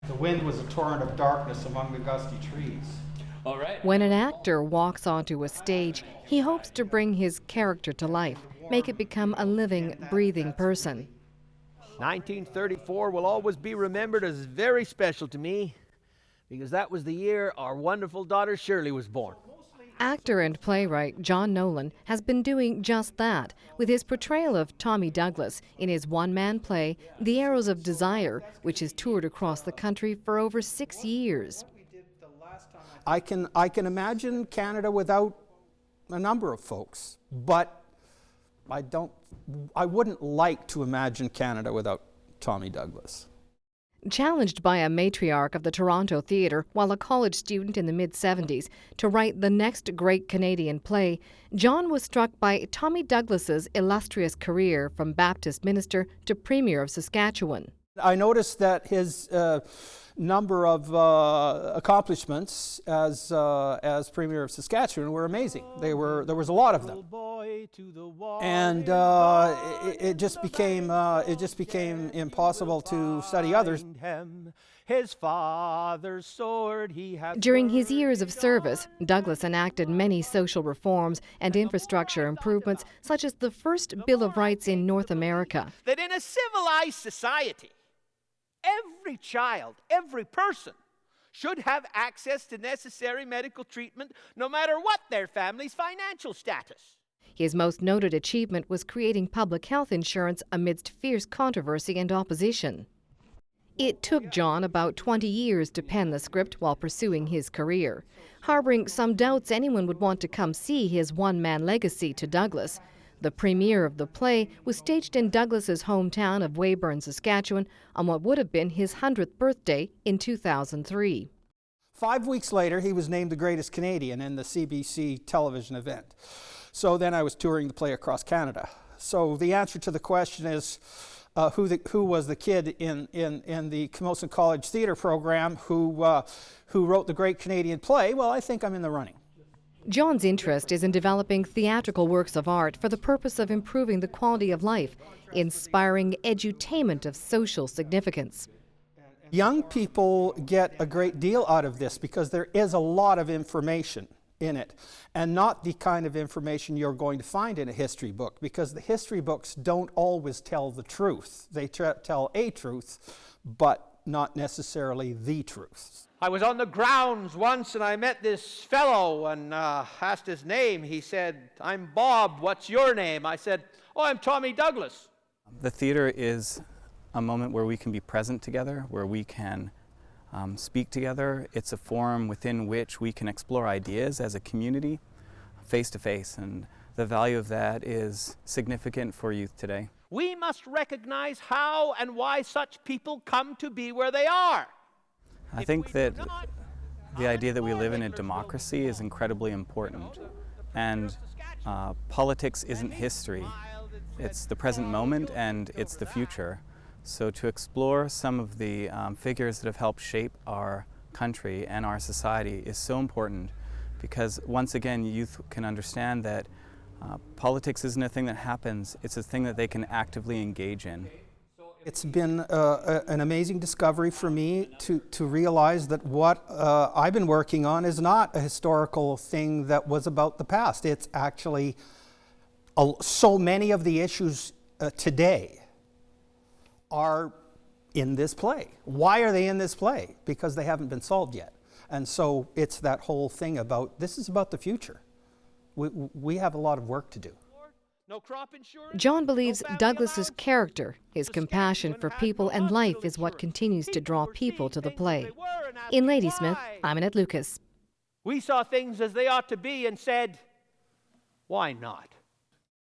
The wind was a torrent of darkness among the gusty trees. All right. When an actor walks onto a stage, he hopes to bring his character to life, make it become a living, breathing person. 1934 will always be remembered as very special to me because that was the year our wonderful daughter Shirley was born. Actor and playwright John Nolan has been doing just that with his portrayal of Tommy Douglas in his one-man play, The Arrows of Desire, which has toured across the country for over 6 years. I can imagine Canada without a number of folks, but I wouldn't like to imagine Canada without Tommy Douglas. Challenged by a matriarch of the Toronto Theatre while a college student in the mid-70s to write the next great Canadian play, John was struck by Tommy Douglas's illustrious career from Baptist minister to Premier of Saskatchewan. I noticed that his number of accomplishments as Premier of Saskatchewan were amazing. There was a lot of them, and it just became impossible to study others. His father's sword he had. During his years of service, Douglas enacted many social reforms and infrastructure improvements, such as the first Bill of Rights in North America. That in a civilized society, every child, every person should have access to necessary medical treatment no matter what their family's financial status. His most noted achievement was creating public health insurance amidst fierce controversy and opposition. It took John about 20 years to pen the script while pursuing his career, harboring some doubts anyone would want to come see his one-man legacy to Douglas. The premiere of the play was staged in Douglas's hometown of Weyburn, Saskatchewan, on what would have been his 100th birthday in 2003. 5 weeks later, he was named the greatest Canadian in the CBC television event. So then I was touring the play across Canada. So the answer to the question is, who was the kid in the Camosun College theater program who wrote the great Canadian play? Well, I think I'm in the running. John's interest is in developing theatrical works of art for the purpose of improving the quality of life, inspiring edutainment of social significance. Young people get a great deal out of this because there is a lot of information in it, and not the kind of information you're going to find in a history book, because the history books don't always tell the truth. They tell a truth, but not necessarily the truth. I was on the grounds once and I met this fellow and asked his name. He said, "I'm Bob, what's your name?" I said, "Oh, I'm Tommy Douglas." The theater is a moment where we can be present together, where we can speak together. It's a forum within which we can explore ideas as a community, face to face, and the value of that is significant for youth today. We must recognize how and why such people come to be where they are. I think that the idea that we live in a democracy is incredibly important, and politics isn't history. It's the present moment and it's the future. So to explore some of the figures that have helped shape our country and our society is so important, because once again youth can understand that politics isn't a thing that happens, it's a thing that they can actively engage in. It's been an amazing discovery for me to realize that what I've been working on is not a historical thing that was about the past. It's actually so many of the issues today are in this play. Why are they in this play? Because they haven't been solved yet. And so it's that whole thing about, this is about the future. We have a lot of work to do. John believes Douglas's character, his compassion for people and life, is what continues to draw people to the play. In Ladysmith, I'm Annette Lucas. We saw things as they ought to be and said, why not?